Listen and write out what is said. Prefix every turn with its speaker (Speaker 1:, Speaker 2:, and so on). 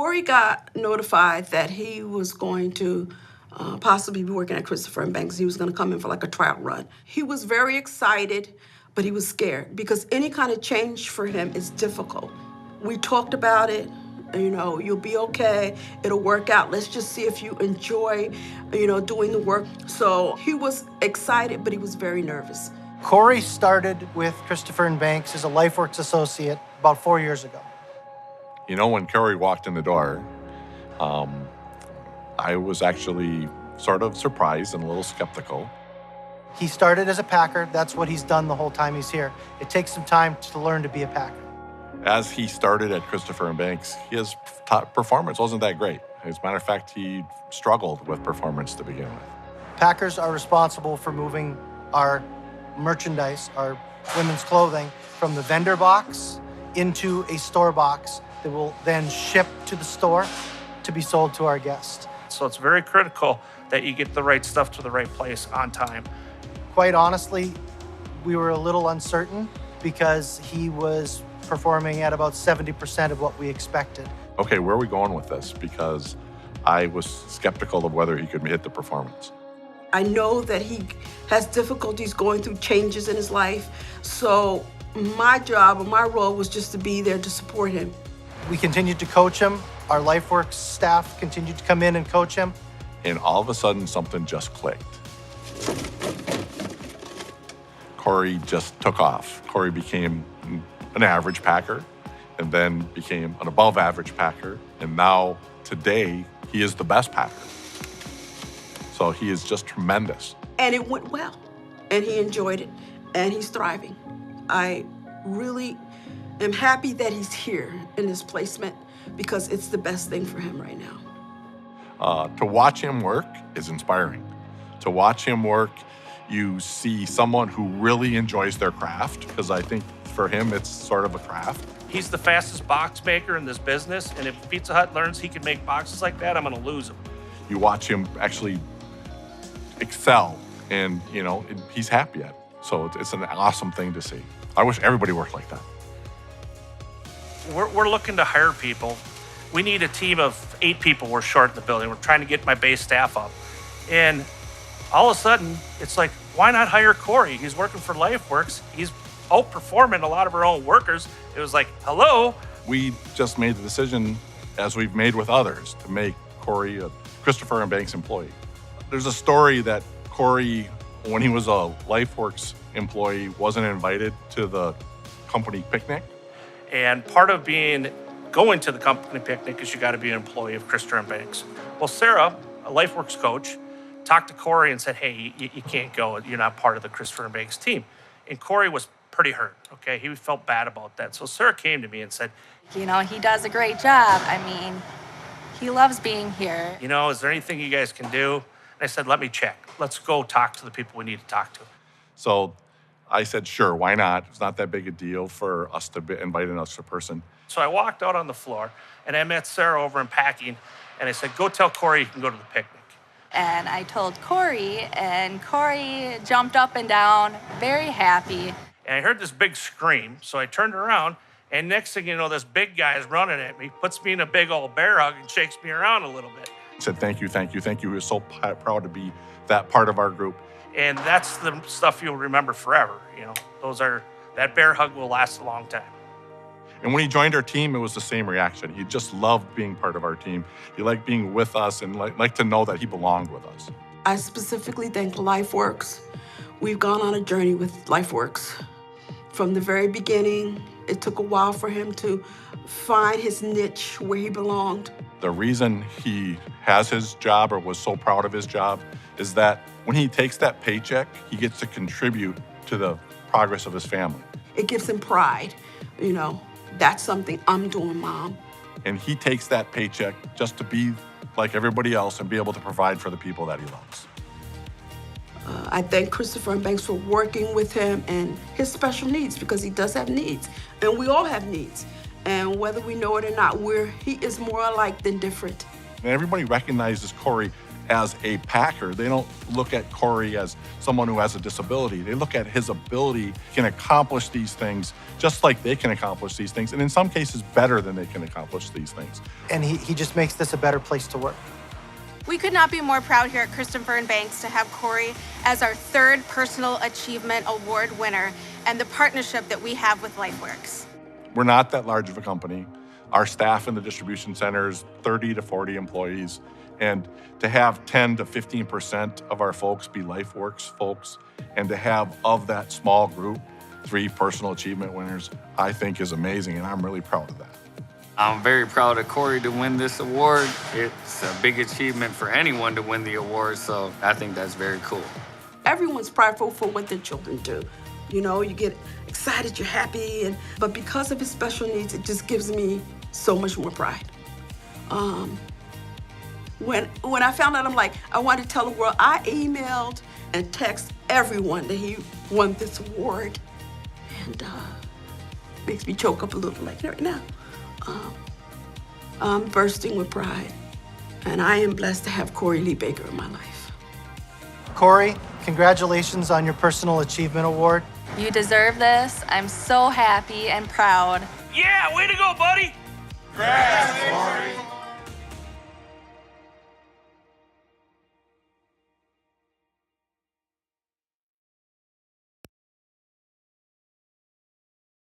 Speaker 1: Corey got notified that he was going to possibly be working at Christopher and Banks. He was going to come in for like a trial run. He was very excited, but he was scared because any kind of change for him is difficult. We talked about it. You know, you'll be okay. It'll work out. Let's just see if you enjoy, doing the work. So he was excited, but he was very nervous.
Speaker 2: Corey started with Christopher and Banks as a LifeWorks associate about 4 years ago.
Speaker 3: You know, when Corey walked in the door, I was actually sort of surprised and a little skeptical.
Speaker 2: He started as a packer. That's what he's done the whole time he's here. It takes some time to learn to be a packer.
Speaker 3: As he started at Christopher and Banks, his performance wasn't that great. As a matter of fact, he struggled with performance to begin with.
Speaker 2: Packers are responsible for moving our merchandise, our women's clothing, from the vendor box into a store box that will then ship to the store to be sold to our guests.
Speaker 4: So it's very critical that you get the right stuff to the right place on time.
Speaker 2: Quite honestly, we were a little uncertain because he was performing at about 70% of what we expected.
Speaker 3: Okay, where are we going with this? Because I was skeptical of whether he could hit the performance.
Speaker 1: I know that he has difficulties going through changes in his life, so my job or my role was just to be there to support him.
Speaker 2: We continued to coach him. Our LifeWorks staff continued to come in and coach him.
Speaker 3: And all of a sudden, something just clicked. Corey just took off. Corey became an average packer and then became an above average packer. And now, today, he is the best packer. So he is just tremendous.
Speaker 1: And it went well, and he enjoyed it, and he's thriving. I really am happy that he's here in this placement because it's the best thing for him right now.
Speaker 3: To watch him work is inspiring. To watch him work, you see someone who really enjoys their craft, because I think for him, it's sort of a craft.
Speaker 4: He's the fastest box maker in this business, and if Pizza Hut learns he can make boxes like that, I'm gonna lose him.
Speaker 3: You watch him actually excel, and he's happy at it. So it's an awesome thing to see. I wish everybody worked like that.
Speaker 4: We're looking to hire people. We need a team of 8 people we're short in the building. We're trying to get my base staff up. And all of a sudden, it's like, why not hire Corey? He's working for LifeWorks. He's outperforming a lot of our own workers. It was like, hello?
Speaker 3: We just made the decision, as we've made with others, to make Corey a Christopher and Banks employee. There's a story that Corey, when he was a LifeWorks employee, wasn't invited to the company picnic.
Speaker 4: And part of going to the company picnic is you got to be an employee of Christopher and Banks. Well, Sara, a LifeWorks coach, talked to Corey and said, hey, you can't go. You're not part of the Christopher and Banks team. And Corey was pretty hurt, okay? He felt bad about that. So Sara came to me and said,
Speaker 5: he does a great job. I mean, he loves being here.
Speaker 4: Is there anything you guys can do? And I said, let me check. Let's go talk to the people we need to talk to.
Speaker 3: So I said, sure, why not? It's not that big a deal for us to invite an extra person.
Speaker 4: So I walked out on the floor, and I met Sara over in packing, and I said, go tell Corey he can go to the picnic.
Speaker 5: And I told Corey, and Corey jumped up and down, very happy.
Speaker 4: And I heard this big scream, so I turned around, and next thing you know, this big guy is running at me, puts me in a big old bear hug, and shakes me around a little bit.
Speaker 3: He said, thank you, thank you, thank you. We're so proud to be that part of our group.
Speaker 4: And that's the stuff you'll remember forever. That bear hug will last a long time.
Speaker 3: And when he joined our team, it was the same reaction. He just loved being part of our team. He liked being with us and liked to know that he belonged with us.
Speaker 1: I specifically thank LifeWorks. We've gone on a journey with LifeWorks. From the very beginning, it took a while for him to find his niche where he belonged.
Speaker 3: The reason he has his job or was so proud of his job is that when he takes that paycheck, he gets to contribute to the progress of his family.
Speaker 1: It gives him pride, That's something I'm doing, Mom.
Speaker 3: And he takes that paycheck just to be like everybody else and be able to provide for the people that he loves.
Speaker 1: I thank Christopher and Banks for working with him and his special needs, because he does have needs, and we all have needs. And whether we know it or not, he is more alike than different.
Speaker 3: And everybody recognizes Corey as a Packer. They don't look at Corey as someone who has a disability. They look at his ability, can accomplish these things just like they can accomplish these things, and in some cases better than they can accomplish these things.
Speaker 2: And he just makes this a better place to work.
Speaker 6: We could not be more proud here at Christopher & Banks to have Corey as our 3rd Personal Achievement Award winner and the partnership that we have with LifeWorks.
Speaker 3: We're not that large of a company. Our staff in the distribution center is 30 to 40 employees. And to have 10 to 15% of our folks be LifeWorks folks, and to have of that small group 3 personal achievement winners, I think is amazing, and I'm really proud of that.
Speaker 7: I'm very proud of Corey to win this award. It's a big achievement for anyone to win the award, so I think that's very cool.
Speaker 1: Everyone's prideful for what their children do. You know, you get excited, you're happy, but because of his special needs, it just gives me so much more pride. When I found out, I'm like, I wanted to tell the world. I emailed and texted everyone that he won this award, and makes me choke up a little like right now. I'm bursting with pride, and I am blessed to have Corey Lee Baker in my life.
Speaker 2: Corey, congratulations on your Personal Achievement Award.
Speaker 5: You deserve this. I'm so happy and proud.
Speaker 4: Yeah, way to go, buddy.
Speaker 7: Congrats, Corey.